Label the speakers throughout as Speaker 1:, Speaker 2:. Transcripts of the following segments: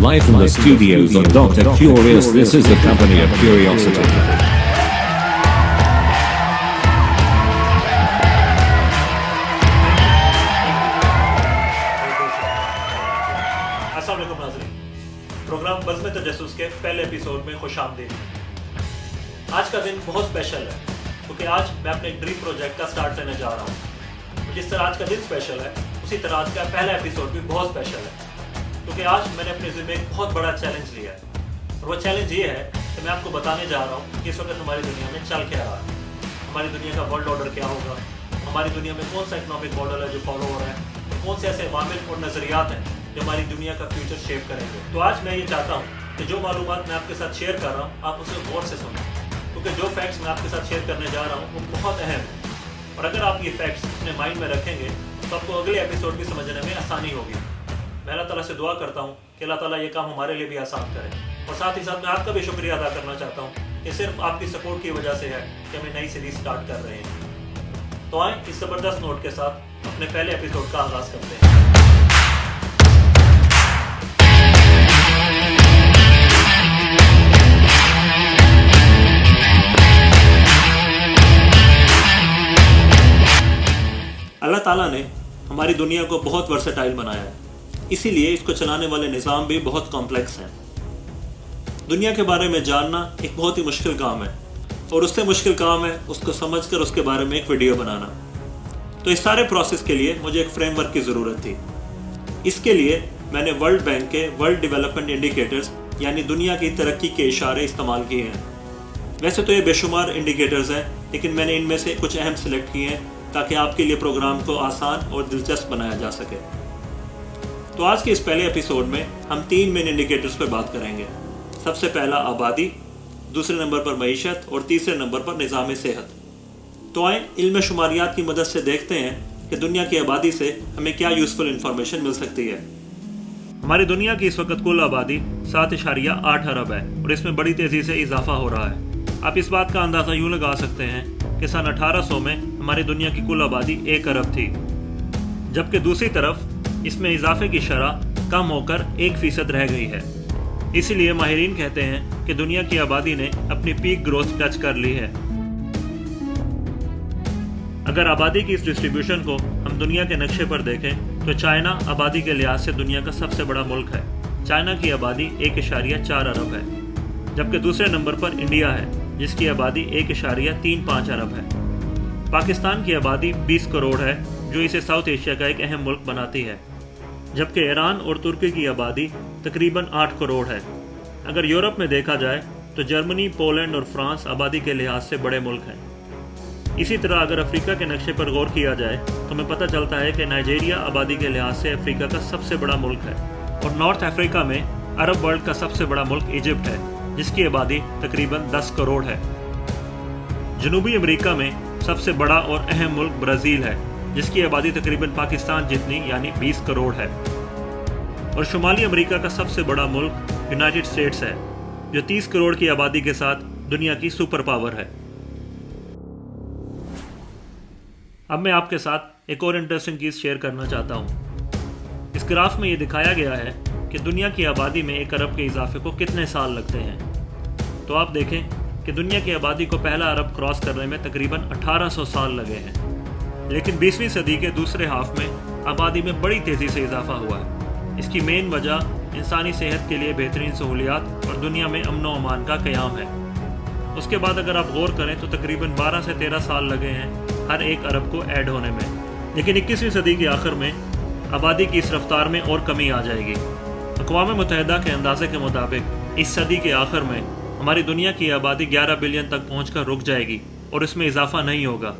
Speaker 1: Live from the studios of Dr. Curious, this is the Company of Curiosity.
Speaker 2: अस्सलाम वालेकुम नाज़रीन, programme बज़्म तजस्सुस के पहले एपिसोड में खुशामदीद। आज का दिन बहुत स्पेशल है क्योंकि आज मैं अपने ड्रीम प्रोजेक्ट का स्टार्ट लेने जा रहा हूँ। जिस तरह आज का दिन स्पेशल है, उसी तरह आज का पहला एपिसोड भी बहुत स्पेशल है क्योंकि आज मैंने अपने ज़िम्मे एक बहुत बड़ा चैलेंज लिया है। और वो चैलेंज ये है कि मैं आपको बताने जा रहा हूँ कि इस वक्त हमारी दुनिया में चल क्या रहा है, हमारी दुनिया का वर्ल्ड ऑर्डर क्या होगा, हमारी दुनिया में कौन सा इकनॉमिक मॉडल है जो फॉलो हो रहा है, कौन से ऐसे अवामिल और नज़रियात हैं जो हमारी दुनिया का फ्यूचर शेप करेंगे। तो आज मैं ये चाहता हूँ कि जो मालूमात मैं आपके साथ शेयर कर रहा हूँ आप उसे गौर से सुनें, क्योंकि जो फैक्ट्स मैं आपके साथ शेयर करने जा रहा हूँ वो बहुत अहम है। और अगर आप ये फैक्ट्स अपने माइंड में रखेंगे तो आपको अगले एपिसोड भी समझने में आसानी होगी। मैं अल्लाह ताला से दुआ करता हूँ कि अल्लाह ताला ये काम हमारे लिए भी आसान करे। और साथ ही साथ मैं आपका भी शुक्रिया अदा करना चाहता हूँ कि सिर्फ आपकी सपोर्ट की वजह से है कि हम नई सीरीज स्टार्ट कर रहे हैं। तो आए इस ज़बरदस्त नोट के साथ अपने पहले एपिसोड का आगाज़ करते हैं। अल्लाह ताला ने हमारी दुनिया को बहुत वर्सेटाइल बनाया है, इसीलिए इसको चलाने वाले निज़ाम भी बहुत कॉम्प्लेक्स हैं। दुनिया के बारे में जानना एक बहुत ही मुश्किल काम है और उससे मुश्किल काम है उसको समझकर उसके बारे में एक वीडियो बनाना। तो इस सारे प्रोसेस के लिए मुझे एक फ्रेमवर्क की ज़रूरत थी। इसके लिए मैंने वर्ल्ड बैंक के वर्ल्ड डेवलपमेंट इंडिकेटर्स यानी दुनिया की तरक्की के इशारे इस्तेमाल किए हैं। वैसे तो ये बेशुमार इंडिकेटर्स हैं, लेकिन मैंने इनमें से कुछ अहम सेलेक्ट किए हैं ताकि आपके लिए प्रोग्राम को आसान और दिलचस्प बनाया जा सके। तो आज के इस पहले एपिसोड में हम 3 मेन इंडिकेटर्स पर बात करेंगे। सबसे पहला आबादी, दूसरे नंबर पर मईशत और तीसरे नंबर पर निज़ाम सेहत। तो आए इल्म शुमारियात की मदद से देखते हैं कि दुनिया की आबादी से हमें क्या यूज़फुल इंफॉर्मेशन मिल सकती है। हमारी दुनिया की इस वक्त कुल आबादी 7.8 अरब है और इसमें बड़ी तेज़ी से इजाफा हो रहा है। आप इस बात का अंदाज़ा यूँ लगा सकते हैं कि सन 1800 में हमारी दुनिया की कुल आबादी 1 अरब थी, जबकि दूसरी तरफ इसमें इजाफे की शरह कम होकर 1% रह गई है। इसीलिए माहिरीन कहते हैं कि दुनिया की आबादी ने अपनी पीक ग्रोथ टच कर ली है। अगर आबादी की इस डिस्ट्रीब्यूशन को हम दुनिया के नक्शे पर देखें तो चाइना आबादी के लिहाज से दुनिया का सबसे बड़ा मुल्क है। चाइना की आबादी 1.4 अरब है, जबकि दूसरे नंबर पर इंडिया है जिसकी आबादी 1.35 अरब है। पाकिस्तान की आबादी 20 करोड़ है जो इसे साउथ एशिया का एक अहम मुल्क बनाती है, जबकि ईरान और तुर्की की आबादी तकरीबन 8 करोड़ है। अगर यूरोप में देखा जाए तो जर्मनी, पोलैंड और फ्रांस आबादी के लिहाज से बड़े मुल्क हैं। इसी तरह अगर अफ्रीका के नक्शे पर गौर किया जाए तो हमें पता चलता है कि नाइजीरिया आबादी के लिहाज से अफ्रीका का सबसे बड़ा मुल्क है और नॉर्थ अफ्रीका में अरब वर्ल्ड का सबसे बड़ा मुल्क इजिप्ट है जिसकी आबादी तकरीबन 10 करोड़ है। जनूबी अमेरिका में सबसे बड़ा और अहम मुल्क ब्राज़ील है जिसकी आबादी तकरीबन पाकिस्तान जितनी यानी 20 करोड़ है। और शुमाली अमेरिका का सबसे बड़ा मुल्क यूनाइटेड स्टेट्स है जो 30 करोड़ की आबादी के साथ दुनिया की सुपर पावर है। अब मैं आपके साथ एक और इंटरेस्टिंग चीज़ शेयर करना चाहता हूँ। इस ग्राफ में ये दिखाया गया है कि दुनिया की आबादी में 1 अरब के इजाफे को कितने साल लगते हैं। तो आप देखें कि दुनिया की आबादी को पहला अरब क्रॉस करने में तकरीबन 1800 साल लगे हैं, लेकिन 20वीं सदी के दूसरे हाफ में आबादी में बड़ी तेज़ी से इजाफा हुआ है। इसकी मेन वजह इंसानी सेहत के लिए बेहतरीन सहूलियात और दुनिया में अमन व अमान का क़याम है। उसके बाद अगर आप गौर करें तो तकरीबन 12 से 13 साल लगे हैं हर 1 अरब को ऐड होने में। लेकिन 21वीं सदी के आखिर में आबादी की इस रफ्तार में और कमी आ जाएगी। अक़वाम मुत्तहिदा के अंदाजे के मुताबिक इस सदी के आखिर में हमारी दुनिया की आबादी 11 बिलियन तक पहुंचकर रुक जाएगी और इसमें इजाफा नहीं होगा।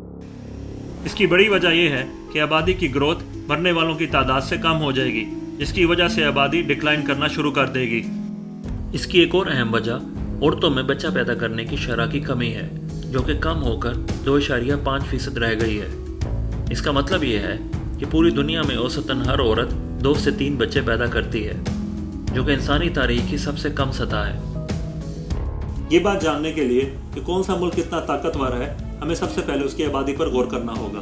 Speaker 2: इसकी बड़ी वजह यह है कि आबादी की ग्रोथ मरने वालों की तादाद से कम हो जाएगी, जिसकी वजह से आबादी डिक्लाइन करना शुरू कर देगी। इसकी एक और अहम वजह औरतों में बच्चा पैदा करने की शरह की कमी है, जो कि कम होकर 2.5% रह गई है। इसका मतलब ये है कि पूरी दुनिया में औसतन हर औरत 2 से 3 बच्चे पैदा करती है, जो कि इंसानी तारीख की सबसे कम सतह है। ये बात जानने के लिए कि कौन सा मुल्क कितना ताकतवर है, हमें सबसे पहले उसकी आबादी पर गौर करना होगा,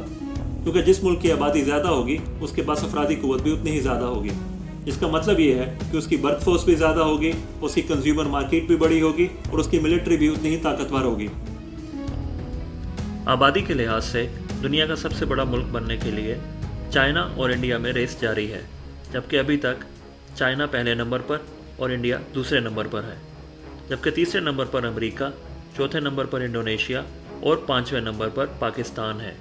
Speaker 2: क्योंकि जिस मुल्क की आबादी ज़्यादा होगी उसके पास अफरादी कुव्वत भी उतनी ही ज़्यादा होगी। जिसका मतलब ये है कि उसकी वर्क फोर्स भी ज़्यादा होगी, उसकी कंज्यूमर मार्केट भी बड़ी होगी और उसकी मिलिट्री भी उतनी ही ताकतवर होगी। आबादी के लिहाज से दुनिया का सबसे बड़ा मुल्क बनने के लिए चाइना और इंडिया में रेस जारी है, जबकि अभी तक चाइना पहले नंबर पर और इंडिया दूसरे नंबर पर है, जबकि तीसरे नंबर पर अमेरिका, चौथे नंबर पर इंडोनेशिया और पाँचवें नंबर पर पाकिस्तान है।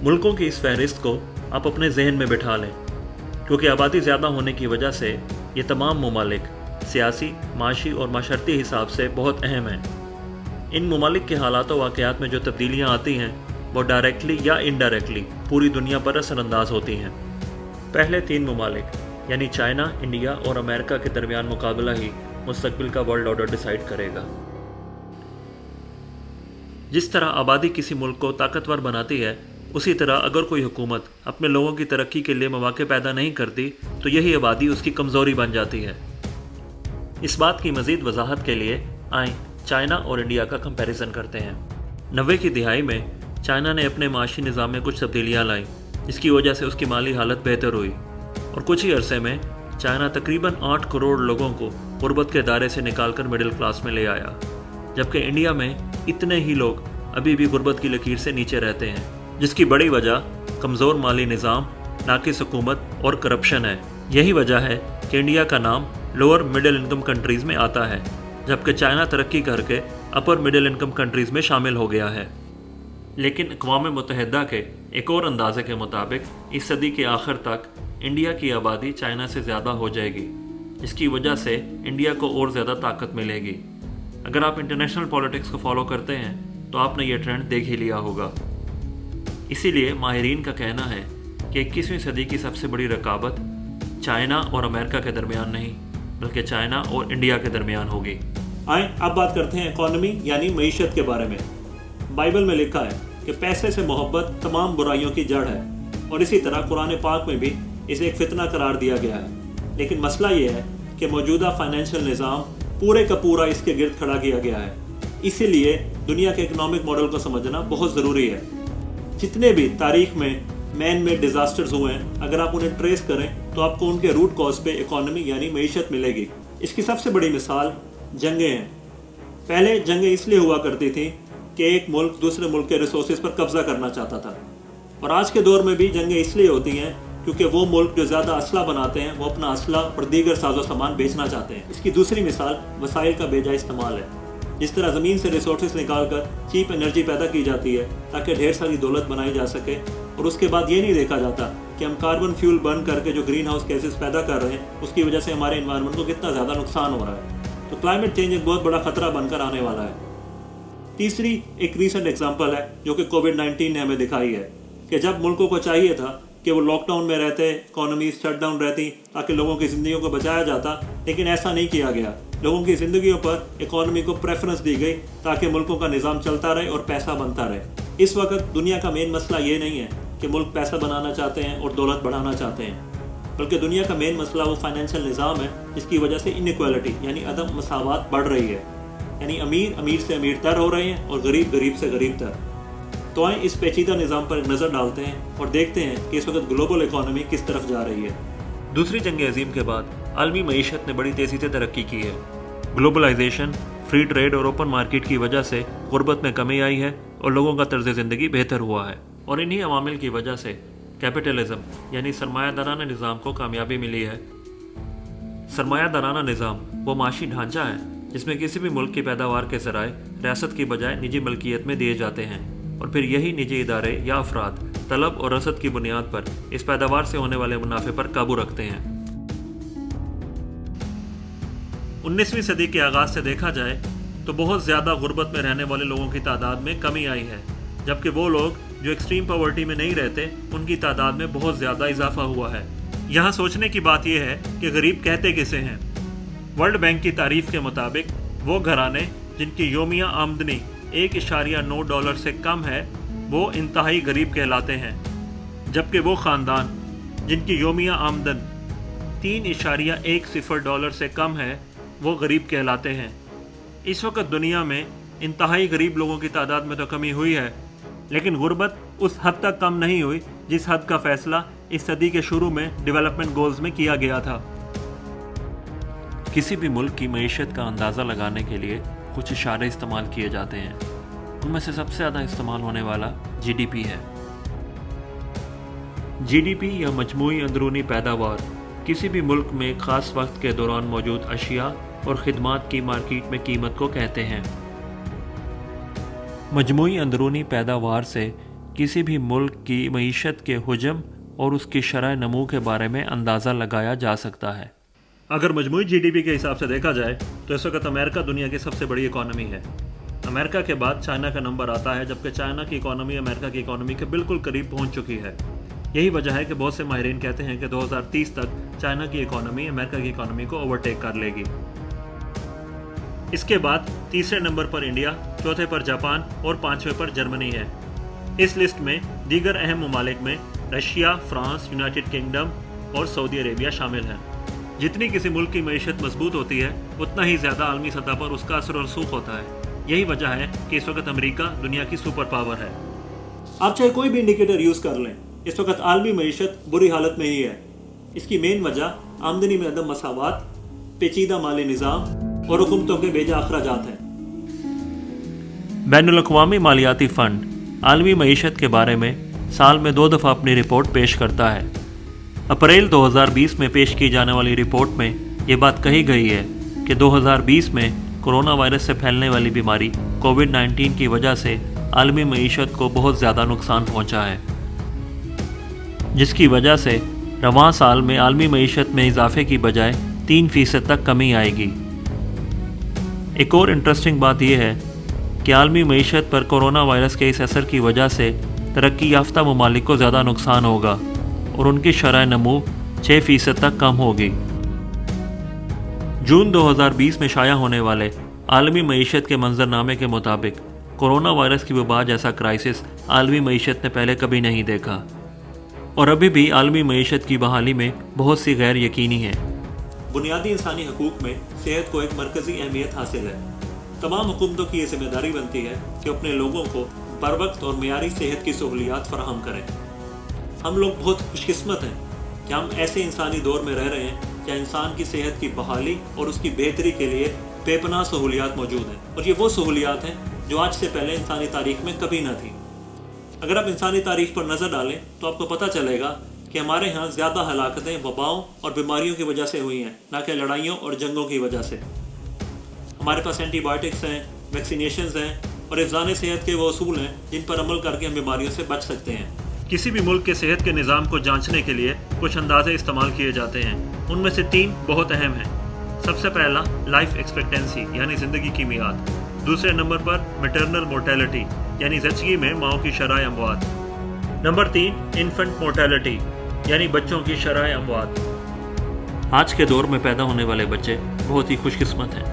Speaker 2: मुल्कों की इस फहरिस्त को आप अपने जहन में बिठा लें, क्योंकि आबादी ज़्यादा होने की वजह से ये तमाम ममालिक सियासी, माशी और माशरती हिसाब से बहुत अहम हैं। इन ममालिक के हालात व वाक़यात में जो तब्दीलियाँ आती हैं वो डायरेक्टली या इनडायरेक्टली पूरी दुनिया पर असरअंदाज होती हैं। पहले 3 ममालिक यानी चाइना, इंडिया और अमेरिका के दरमियान मुकाबला ही मुस्तकबिल का वर्ल्ड ऑर्डर डिसाइड करेगा। जिस तरह आबादी किसी मुल्क को ताकतवर बनाती है, उसी तरह अगर कोई हुकूमत अपने लोगों की तरक्की के लिए मौके पैदा नहीं करती तो यही आबादी उसकी कमज़ोरी बन जाती है। इस बात की मज़ीद वजाहत के लिए आएँ चाइना और इंडिया का कंपैरिजन करते हैं। 90 की दिहाई में चाइना ने अपने माशी निज़ाम में कुछ तब्दीलियाँ लाई, जिसकी वजह से उसकी माली हालत बेहतर हुई और कुछ ही अरसे में चाइना तकरीबन 8 करोड़ लोगों को गुर्बत के दायरे से निकालकर मिडिल क्लास में ले आया, जबकि इंडिया में इतने ही लोग अभी भी गुर्बत की लकीर से नीचे रहते हैं, जिसकी बड़ी वजह कमज़ोर माली निज़ाम, नाकिस हुकूमत और करप्शन है। यही वजह है कि इंडिया का नाम लोअर मिडिल इनकम कंट्रीज़ में आता है, जबकि चाइना तरक्की करके अपर मिडिल इनकम कंट्रीज़ में शामिल हो गया है। लेकिन अक़वाम मुत्तहिदा के एक और अंदाज़े के मुताबिक इस सदी के आखिर तक इंडिया की आबादी चाइना से ज़्यादा हो जाएगी, जिसकी वजह से इंडिया को और ज़्यादा ताकत मिलेगी। अगर आप इंटरनेशनल पॉलिटिक्स को फॉलो करते हैं तो आपने ये ट्रेंड देख ही लिया होगा। इसीलिए माहिरीन का कहना है कि 21वीं सदी की सबसे बड़ी रकाबत चाइना और अमेरिका के दरमियान नहीं, बल्कि चाइना और इंडिया के दरमियान होगी। आए अब बात करते हैं इकॉनमी यानी मईशत के बारे में। बाइबल में लिखा है कि पैसे से मोहब्बत तमाम बुराइयों की जड़ है, और इसी तरह कुरान पाक में भी इसे एक फितना करार दिया गया है। लेकिन मसला ये है कि मौजूदा फाइनेंशियल निज़ाम पूरे का पूरा इसके गिर्द खड़ा किया गया है। इसीलिए दुनिया के इकोनॉमिक मॉडल को समझना बहुत ज़रूरी है। जितने भी तारीख में मैन मेड डिज़ास्टर्स हुए हैं, अगर आप उन्हें ट्रेस करें तो आपको उनके रूट कॉज पे इकॉनमी यानी मईशत मिलेगी। इसकी सबसे बड़ी मिसाल जंगें हैं। पहले जंगें इसलिए हुआ करती थी कि एक मुल्क दूसरे मुल्क के रिसोर्सेज पर कब्जा करना चाहता था, और आज के दौर में भी जंगें इसलिए होती हैं क्योंकि वो मुल्क जो ज़्यादा असला बनाते हैं वो अपना असला और दीगर साजो सामान बेचना चाहते हैं। इसकी दूसरी मिसाल वसाइल का बेजा इस्तेमाल है। जिस तरह ज़मीन से रिसोर्सेज निकाल कर चीप एनर्जी पैदा की जाती है ताकि ढेर सारी दौलत बनाई जा सके, और उसके बाद ये नहीं देखा जाता कि हम कार्बन फ्यूल बर्न करके जो ग्रीन हाउस गैसेस पैदा कर रहे हैं उसकी वजह से हमारे एनवायरनमेंट को कितना ज़्यादा नुकसान हो रहा है। तो क्लाइमेट चेंज एक बहुत बड़ा खतरा बनकर आने वाला है। तीसरी एक रीसेंट एग्जांपल है जो कि कोविड-19 ने हमें दिखाई है कि जब मुल्कों को चाहिए था कि वो लॉकडाउन में रहते, इकॉनमी शट डाउन रहती ताकि लोगों की ज़िंदगियों को बचाया जाता, लेकिन ऐसा नहीं किया गया। लोगों की ज़िंदगियों पर इकॉनमी को प्रेफरेंस दी गई ताकि मुल्कों का निज़ाम चलता रहे और पैसा बनता रहे। इस वक्त दुनिया का मेन मसला ये नहीं है कि मुल्क पैसा बनाना चाहते हैं और दौलत बढ़ाना चाहते हैं, बल्कि दुनिया का मेन मसला वो फाइनेंशियल निज़ाम है जिसकी वजह से इनइक्वालिटी यानी अदम मसावत बढ़ रही है। यानी अमीर अमीर से अमीर तर हो रहे हैं और गरीब गरीब से गरीब तर। तो आए इस पेचीदा निज़ाम पर एक नज़र डालते हैं और देखते हैं कि इस वक्त ग्लोबल इकॉनमी किस तरफ जा रही है। दूसरी जंग अजीम के बाद आलमी मईशत ने बड़ी तेज़ी से तरक्की की है। ग्लोबलाइजेशन, फ्री ट्रेड और ओपन मार्केट की वजह से गुर्बत में कमी आई है और लोगों का तर्ज ज़िंदगी बेहतर हुआ है, और इन्हीं अवामिल की वजह से कैपिटलिज्म यानी सरमायादाराना निज़ाम को कामयाबी मिली है। सरमायादाराना निज़ाम वो माशी ढांचा है जिसमें किसी भी मुल्क की पैदावार के ज़राए रियासत की बजाय निजी मलकियत में दिए जाते हैं, और फिर यही निजी इदारे या अफराद तलब और रसद की बुनियाद पर इस पैदावार से होने वाले मुनाफे पर काबू रखते हैं। 19वीं सदी के आगाज़ से देखा जाए तो बहुत ज़्यादा गुर्बत में रहने वाले लोगों की तादाद में कमी आई है, जबकि वो लोग जो एक्सट्रीम पॉवर्टी में नहीं रहते उनकी तादाद में बहुत ज़्यादा इजाफा हुआ है। यहाँ सोचने की बात यह है कि गरीब कहते किसे हैं। वर्ल्ड बैंक की तारीफ के मुताबिक वो घराने जिनकी योमिया आमदनी $1.9 से कम है वो इंतहाई गरीब कहलाते हैं, जबकि वो ख़ानदान जिनकी योमिया आमदन $3.10 से कम है वो गरीब कहलाते हैं। इस वक्त दुनिया में इंतहाई गरीब लोगों की तादाद में तो कमी हुई है, लेकिन गुर्बत उस हद तक कम नहीं हुई जिस हद का फ़ैसला इस सदी के शुरू में डेवलपमेंट गोल्स में किया गया था। किसी भी मुल्क की मईशत का अंदाज़ा लगाने के लिए कुछ इशारे इस्तेमाल किए जाते हैं। उनमें से सबसे ज़्यादा इस्तेमाल होने वाला GDP है। GDP या मजमूई अंदरूनी पैदावार किसी भी मुल्क में ख़ास वक्त के दौरान मौजूद अशिया और ख़िदमात की मार्केट में कीमत को कहते हैं। मजमूई अंदरूनी पैदावार से किसी भी मुल्क की मईशत के हुजम और उसकी शरह नमू के बारे में अंदाज़ा लगाया जा सकता है। अगर मजमूई GDP के हिसाब से देखा जाए तो इस वक्त अमेरिका दुनिया की सबसे बड़ी इकॉनमी है। अमेरिका के बाद चाइना का नंबर आता है, जबकि चाइना की इकॉनमी अमेरिका की इकॉनमी के बिल्कुल करीब पहुंच चुकी है। यही वजह है कि बहुत से माहिरीन कहते हैं कि 2030 तक चाइना की इकॉनमी अमेरिका की इकॉनमी को ओवरटेक कर लेगी। इसके बाद तीसरे नंबर पर इंडिया, चौथे पर जापान और पांचवें पर जर्मनी है। इस लिस्ट में दीगर अहम ममालिक में रशिया, फ्रांस, यूनाइटेड किंगडम और सऊदी अरेबिया शामिल हैं। जितनी किसी मुल्क की मईशत मजबूत होती है उतना ही ज़्यादा आलमी सतह पर उसका असर और रसूख होता है। यही वजह है कि इस वक्त अमेरिका दुनिया की सुपर पावर है। आप चाहे कोई भी इंडिकेटर यूज़ कर लें, इस वक्त आलमी मईशत बुरी हालत में ही है। इसकी मेन वजह आमदनी में अदम मसावात, पेचीदा माली निज़ाम और हुकूमतों के बेजा अखराजात हैं। बैनुल अक़वामी मालियाती फ़ंड आलमी मईशत के बारे में साल में 2 दफ़ा अपनी रिपोर्ट पेश करता है। अप्रैल 2020 में पेश की जाने वाली रिपोर्ट में ये बात कही गई है कि 2020 में कोरोना वायरस से फैलने वाली बीमारी कोविड-19 की वजह से आलमी मईशत को बहुत ज़्यादा नुकसान पहुंचा है, जिसकी वजह से रवां साल में आलमी मईशत में इजाफे की बजाय 3% तक कमी आएगी। एक और इंटरेस्टिंग बात यह है कि आलमी मईशत पर कोरोना वायरस के इस असर की वजह से तरक्की याफ्ता ममालिक को ज़्यादा नुकसान होगा और उनकी शरह नमू 6% तक कम होगी। जून 2020 में शाया होने वाले आलमी मईशत के मंजरनामे के मुताबिक कोरोना वायरस की वबा जैसा क्राइसिस आलमी मईशत ने पहले कभी नहीं देखा और अभी भी आलमी मईशत की बहाली में बहुत सी गैर यकीनी है। बुनियादी इंसानी हकूक़ में सेहत को एक मरकज़ी अहमियत हासिल है। तमाम हुकूमतों की ये जिम्मेदारी बनती है कि अपने लोगों को बर वक्त और मियारी सेहत की सहूलियात फराहम करें। हम लोग बहुत खुशकिस्मत हैं कि हम ऐसे इंसानी दौर में रह रहे हैं जहाँ इंसान की सेहत की बहाली और उसकी बेहतरी के लिए बेपनाह सहूलियात मौजूद हैं, और ये वो सहूलियात हैं जो आज से पहले इंसानी तारीख में कभी ना थी। अगर आप इंसानी तारीख पर नज़र डालें तो आपको पता चलेगा कि हमारे यहाँ ज़्यादा हलाकतें वबाओं और बीमारियों की वजह से हुई हैं, ना कि लड़ाइयों और जंगों की वजह से। हमारे पास एंटीबायोटिक्स हैं, वैक्सीनेशंस हैं और हिफ़्ज़ान सेहत के वो असूल हैं जिन पर अमल करके हम बीमारियों से बच सकते हैं। किसी भी मुल्क के सेहत के निज़ाम को जांचने के लिए कुछ अंदाज़े इस्तेमाल किए जाते हैं। उनमें से 3 बहुत अहम हैं। सबसे पहला लाइफ एक्सपेक्टेंसी यानी ज़िंदगी की मियाद। दूसरे नंबर पर मैटरनल मोर्टेलिटी यानी ज़चगी में माओं की शरह अमवात। नंबर 3 इन्फेंट मोर्टेलिटी यानी बच्चों की शरह अमवात। आज के दौर में पैदा होने वाले बच्चे बहुत ही खुशकिस्मत हैं,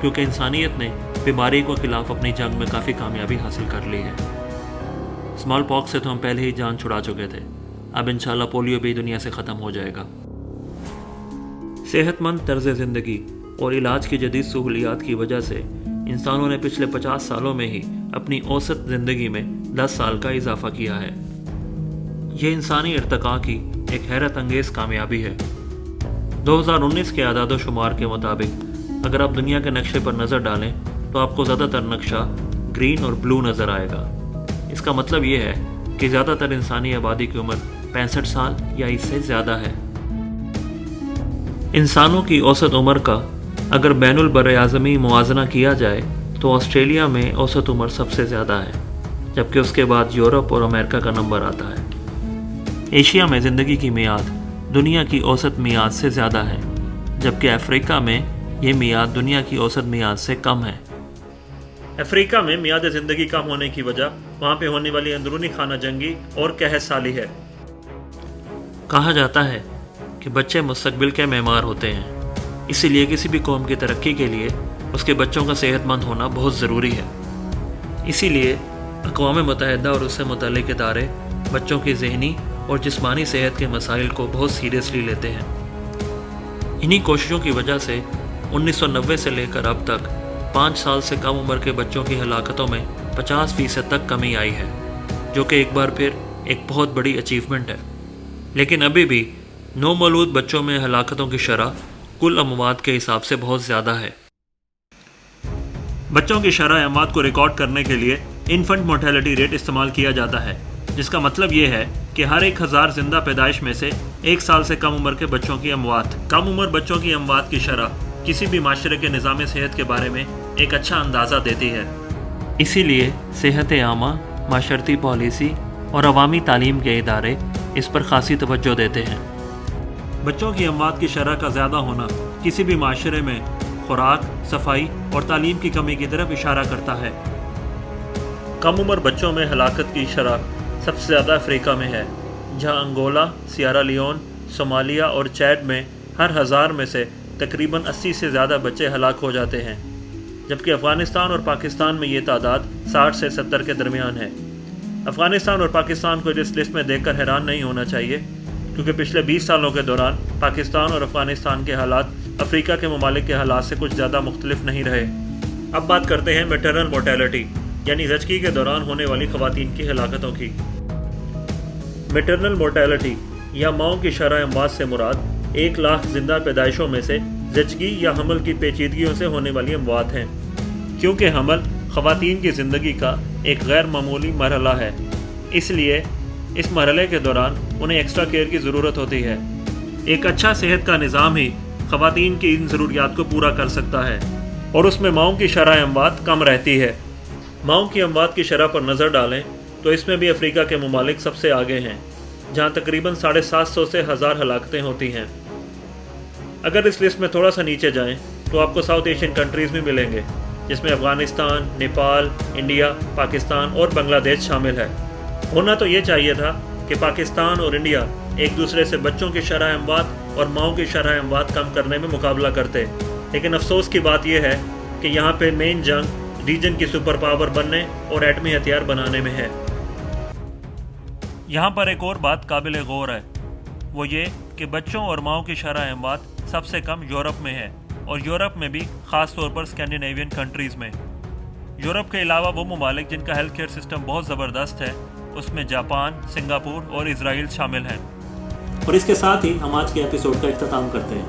Speaker 2: क्योंकि इंसानियत ने बीमारी के खिलाफ अपनी जंग में काफ़ी कामयाबी हासिल कर ली है। स्मॉल पॉक्स से तो हम पहले ही जान छुड़ा चुके थे, अब इंशाल्लाह पोलियो भी दुनिया से ख़त्म हो जाएगा। सेहतमंद तर्ज ज़िंदगी और इलाज की जदीद सहूलियात की वजह से इंसानों ने पिछले 50 सालों में ही अपनी औसत ज़िंदगी में 10 साल का इजाफा किया है। यह इंसानी इर्तका की एक हैरत अंगेज़ कामयाबी है। 2019 के आदाद शुमार के मुताबिक अगर आप दुनिया के नक्शे पर नज़र डालें तो आपको ज़्यादातर नक्शा ग्रीन और ब्लू नज़र आएगा। इसका मतलब ये है कि ज़्यादातर इंसानी आबादी की उम्र 65 साल या इससे ज़्यादा है। इंसानों की औसत उम्र का अगर बैनुल बर-ए-आज़मी मुआजना किया जाए तो ऑस्ट्रेलिया में औसत उम्र सबसे ज़्यादा है, जबकि उसके बाद यूरोप और अमेरिका का नंबर आता है। एशिया में ज़िंदगी की मियाद दुनिया की औसत मियाद से ज़्यादा है, जबकि अफ्रीका में ये मियाद दुनिया की औसत मियाद से कम है। अफ्रीका में मियाद ज़िंदगी कम होने की वजह वहाँ पे होने वाली अंदरूनी खाना जंगी और कहत साली है। कहा जाता है कि बच्चे मुस्तकबिल के मेमार होते हैं, इसीलिए किसी भी कौम की तरक्की के लिए उसके बच्चों का सेहतमंद होना बहुत ज़रूरी है। इसीलिए अक़वाम मुत्तहिदा और उससे मुतल्लिक़ इदारे बच्चों की ज़हनी और जिस्मानी सेहत के मसाइल को बहुत सीरियसली लेते हैं। इन्हीं कोशिशों की वजह से 1990 से लेकर अब तक 5 साल से कम उम्र के बच्चों की हलाकतों में 50% तक कमी आई है, जो कि एक बार फिर एक बहुत बड़ी अचीवमेंट है। لیکن ابھی بھی نومولود بچوں میں ہلاکتوں کی شرح کل اموات کے حساب سے بہت زیادہ ہے۔ بچوں کی شرح اموات کو ریکارڈ کرنے کے لیے انفنٹ مورٹیلٹی ریٹ استعمال کیا جاتا ہے، جس کا مطلب یہ ہے کہ ہر 1000 زندہ پیدائش میں سے 1 سال سے کم عمر کے بچوں کی اموات۔ کم عمر بچوں کی اموات کی شرح کسی بھی معاشرے کے نظام صحت کے بارے میں ایک اچھا اندازہ دیتی ہے۔ اسی لیے صحت عامہ، معاشرتی پالیسی اور عوامی تعلیم کے ادارے اس پر خاصی توجہ دیتے ہیں۔ بچوں کی اموات کی شرح کا زیادہ ہونا کسی بھی معاشرے میں خوراک، صفائی اور تعلیم کی کمی کی طرف اشارہ کرتا ہے۔ کم عمر بچوں میں ہلاکت کی شرح سب سے زیادہ افریقہ میں ہے، جہاں انگولا، سیارا لیون، صومالیہ اور چیڈ میں ہر 1000 میں سے تقریباً 80 سے زیادہ بچے ہلاک ہو جاتے ہیں، جبکہ افغانستان اور پاکستان میں یہ تعداد 60 سے 70 کے درمیان ہے۔ افغانستان اور پاکستان کو اس لسٹ میں دیکھ کر حیران نہیں ہونا چاہیے، کیونکہ پچھلے 20 سالوں کے دوران پاکستان اور افغانستان کے حالات افریقہ کے ممالک کے حالات سے کچھ زیادہ مختلف نہیں رہے۔ اب بات کرتے ہیں میٹرنل مورٹیلٹی، یعنی زچگی کے دوران ہونے والی خواتین کی ہلاکتوں کی۔ میٹرنل مورٹیلٹی یا ماؤں کی شرح اموات سے مراد 1 لاکھ زندہ پیدائشوں میں سے زچگی یا حمل کی پیچیدگیوں سے ہونے والی اموات ہیں، کیونکہ حمل خواتین کی زندگی کا ایک غیر معمولی مرحلہ ہے، اس لیے اس مرحلے کے دوران انہیں ایکسٹرا کیئر کی ضرورت ہوتی ہے۔ ایک اچھا صحت کا نظام ہی خواتین کی ان ضروریات کو پورا کر سکتا ہے، اور اس میں ماؤں کی شرح اموات کم رہتی ہے۔ ماؤں کی اموات کی شرح پر نظر ڈالیں تو اس میں بھی افریقہ کے ممالک سب سے آگے ہیں، جہاں تقریباً 750 سے 1000 ہلاکتیں ہوتی ہیں۔ اگر اس لسٹ میں تھوڑا سا نیچے جائیں تو آپ کو ساؤتھ ایشین کنٹریز بھی ملیں گے، جس میں افغانستان، نیپال، انڈیا، پاکستان اور بنگلہ دیش شامل ہے۔ ہونا تو یہ چاہیے تھا کہ پاکستان اور انڈیا ایک دوسرے سے بچوں کی شرح اموات اور ماؤں کی شرح اموات کم کرنے میں مقابلہ کرتے، لیکن افسوس کی بات یہ ہے کہ یہاں پہ مین جنگ ریجن کی سپر پاور بننے اور ایٹمی ہتھیار بنانے میں ہے۔ یہاں پر ایک اور بات قابل غور ہے، وہ یہ کہ بچوں اور ماؤں کی شرح اموات سب سے کم یورپ میں ہے، اور یورپ میں بھی خاص طور پر اسکینڈینیوین کنٹریز میں۔ یورپ کے علاوہ وہ ممالک جن کا ہیلتھ کیئر سسٹم بہت زبردست ہے، اس میں جاپان، سنگاپور اور اسرائیل شامل ہیں۔ اور اس کے ساتھ ہی ہم آج کے ایپیسوڈ کا اختتام کرتے ہیں۔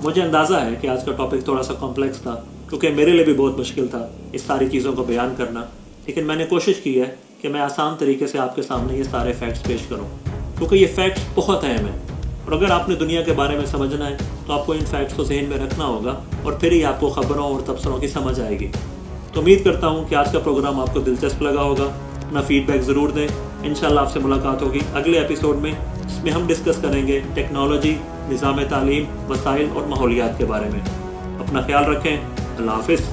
Speaker 2: مجھے اندازہ ہے کہ آج کا ٹاپک تھوڑا سا کمپلیکس تھا، کیونکہ میرے لیے بھی بہت مشکل تھا اس ساری چیزوں کو بیان کرنا، لیکن میں نے کوشش کی ہے کہ میں آسان طریقے سے آپ کے سامنے یہ سارے فیکٹس پیش کروں، کیونکہ یہ فیکٹس بہت اہم ہیں، اور اگر آپ نے دنیا کے بارے میں سمجھنا ہے تو آپ کو ان فیکٹس کو ذہن میں رکھنا ہوگا، اور پھر ہی آپ کو خبروں اور تبصروں کی سمجھ آئے گی۔ تو امید کرتا ہوں کہ آج کا پروگرام آپ کو دلچسپ لگا ہوگا۔ اپنا فیڈ بیک ضرور دیں۔ انشاءاللہ آپ سے ملاقات ہوگی اگلے ایپیسوڈ میں، جس میں ہم ڈسکس کریں گے ٹیکنالوجی، نظام تعلیم، وسائل اور ماحولیات کے بارے میں۔ اپنا خیال رکھیں۔ اللہ حافظ۔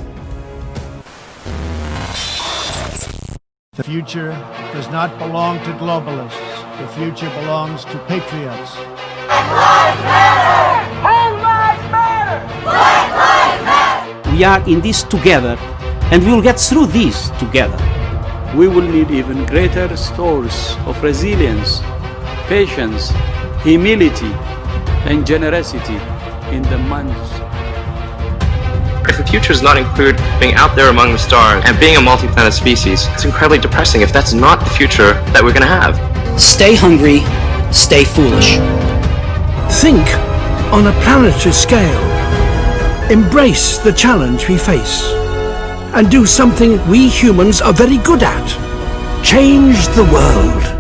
Speaker 3: The future does not belong to globalists. The future belongs to patriots.
Speaker 4: Lives matter! Whole lives matter! Black lives matter!
Speaker 5: We are in this together, and we will get through this together.
Speaker 6: We will need even greater stores of resilience, patience, humility, and generosity in the months.
Speaker 7: If the future does not include being out there among the stars and being a multi-planet species, it's incredibly depressing if that's not the future that we're going to have.
Speaker 5: Stay hungry, stay foolish.
Speaker 8: Think on a planetary scale. Embrace the challenge we face. And do something we humans are very good at. Change the world.